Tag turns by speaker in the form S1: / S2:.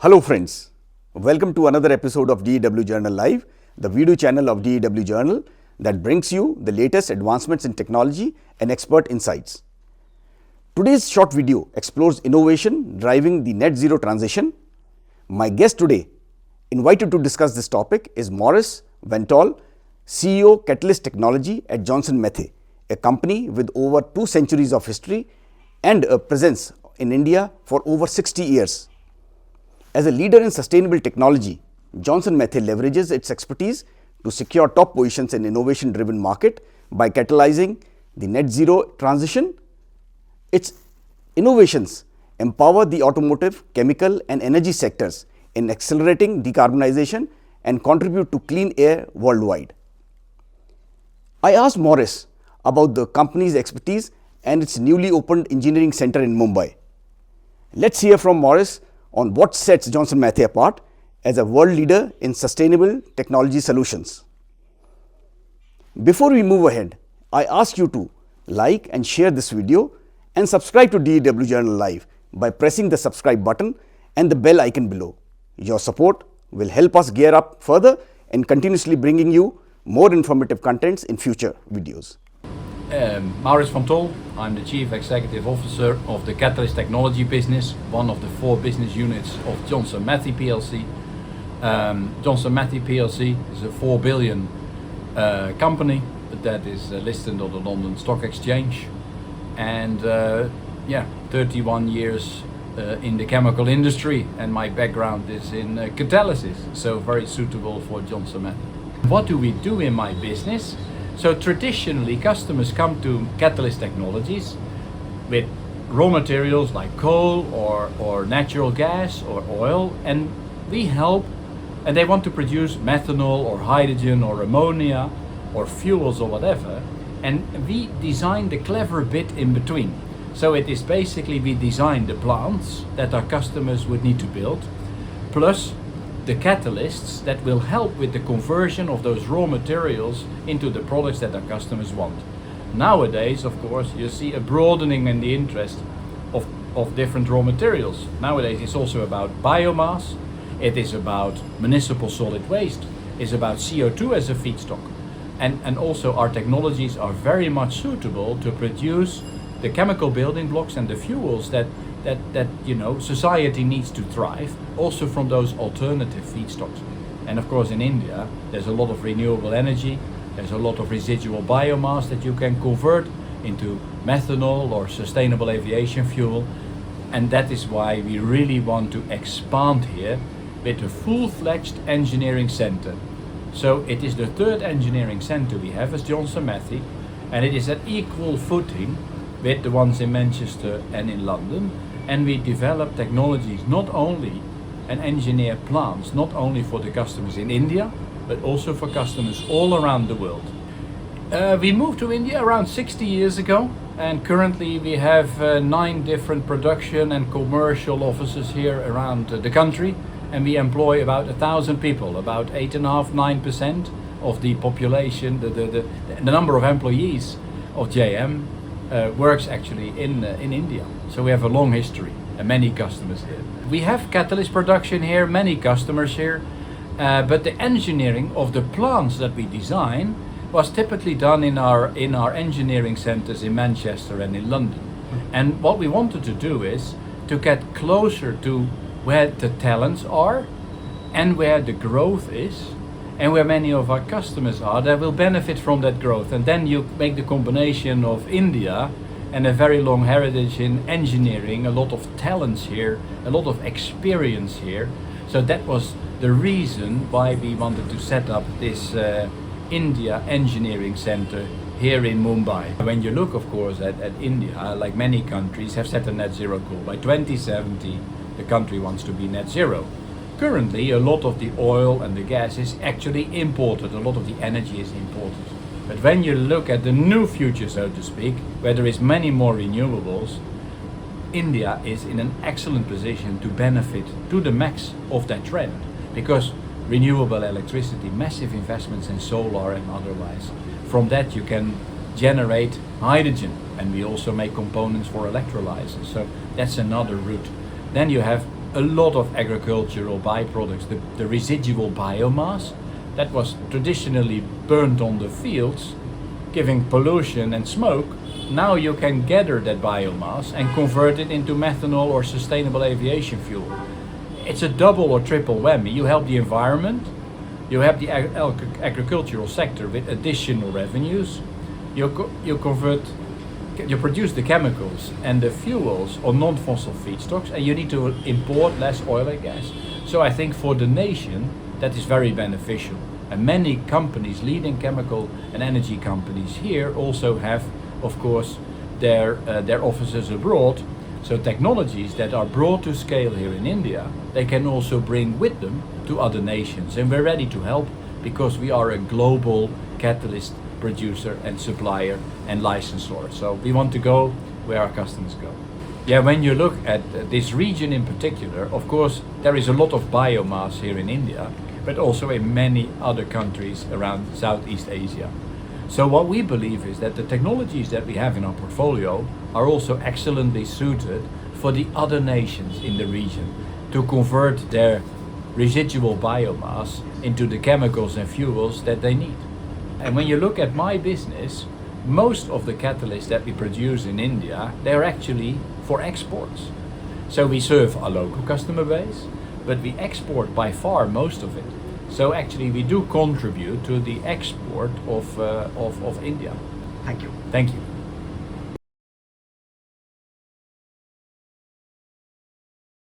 S1: Hello friends, welcome to another episode of DEW Journal Live, the video channel of DEW Journal that brings you the latest advancements in technology and expert insights. Today's short video explores innovation driving the net zero transition. My guest today, invited to discuss this topic, is Maurice Ventol, CEO Catalyst Technology at Johnson Matthey, a company with over 2 centuries of history and a presence in India for over 60 years. As a leader in sustainable technology, Johnson Matthey leverages its expertise to secure top positions in innovation-driven market by catalyzing the net zero transition. Its innovations empower the automotive, chemical and energy sectors in accelerating decarbonization and contribute to clean air worldwide. I asked Maurice about the company's expertise and its newly opened engineering center in Mumbai. Let's hear from Maurice on what sets Johnson Matthey apart as a world leader in sustainable technology solutions. Before we move ahead, I ask you to like and share this video and subscribe to DEW Journal Live by pressing the subscribe button and the bell icon below. Your support will help us gear up further and continuously bringing you more informative contents in future videos.
S2: Maurice Ventol, I'm the Chief Executive Officer of the Catalyst Technology business, one of the 4 business units of Johnson Matthey PLC. Johnson Matthey PLC is a 4 billion company that is listed on the London Stock Exchange, and 31 years in the chemical industry, and my background is in catalysis, so very suitable for Johnson Matthey. What do we do in my business? So traditionally, customers come to Catalyst Technologies with raw materials like coal or natural gas or oil, and we help, and they want to produce methanol or hydrogen or ammonia or fuels or whatever, and we design the clever bit in between. So it is basically we design the plants that our customers would need to build, plus the catalysts that will help with the conversion of those raw materials into the products that our customers want. Nowadays, of course, you see a broadening in the interest of different raw materials. Nowadays it's also about biomass, it is about municipal solid waste, it's about CO2 as a feedstock. And also our technologies are very much suitable to produce the chemical building blocks and the fuels that society needs to thrive, also from those alternative feedstocks. And of course in India there's a lot of renewable energy, there's a lot of residual biomass that you can convert into methanol or sustainable aviation fuel, and that is why we really want to expand here with a full-fledged engineering center. So it is the 3rd engineering center we have as Johnson Matthey, and it is at equal footing with the ones in Manchester and in London. And we develop technologies not only and engineer plants not only for the customers in India, but also for customers all around the world. We moved to India around 60 years ago, and currently we have 9 different production and commercial offices here around the country, and we employ about 1,000 people, about 8.5–9% of the population. The number of employees of JM works actually in India. So we have a long history and many customers here. We have catalyst production here, many customers here, but the engineering of the plants that we design was typically done in our engineering centers in Manchester and in London. And what we wanted to do is to get closer to where the talents are and where the growth is, and where many of our customers are that will benefit from that growth. And then you make the combination of India and a very long heritage in engineering, a lot of talents here, a lot of experience here. So that was the reason why we wanted to set up this India Engineering Center here in Mumbai. When you look, of course, at India, like many countries, have set a net zero goal. By 2070, the country wants to be net zero. Currently, a lot of the oil and the gas is actually imported, a lot of the energy is imported. But when you look at the new future, so to speak, where there is many more renewables, India is in an excellent position to benefit to the max of that trend, because renewable electricity, massive investments in solar and otherwise, from that you can generate hydrogen, and we also make components for electrolyzers, so that's another route. Then you have a lot of agricultural byproducts, the residual biomass that was traditionally burned on the fields, giving pollution and smoke. Now you can gather that biomass and convert it into methanol or sustainable aviation fuel. It's a double or triple whammy. You help the environment, you help the agricultural sector with additional revenues, you produce the chemicals and the fuels or non-fossil feedstocks, and you need to import less oil and gas. So I think for the nation that is very beneficial. And many companies, leading chemical and energy companies here, also have, of course, their offices abroad. So technologies that are brought to scale here in India, they can also bring with them to other nations. And we're ready to help because we are a global catalyst producer and supplier and licensor. So we want to go where our customers go. Yeah, when you look at this region in particular, of course, there is a lot of biomass here in India, but also in many other countries around Southeast Asia. So what we believe is that the technologies that we have in our portfolio are also excellently suited for the other nations in the region to convert their residual biomass into the chemicals and fuels that they need. And when you look at my business, most of the catalysts that we produce in India, they're actually for exports. So we serve our local customer base, but we export by far most of it. So actually we do contribute to the export of India.
S1: Thank you.
S2: Thank you.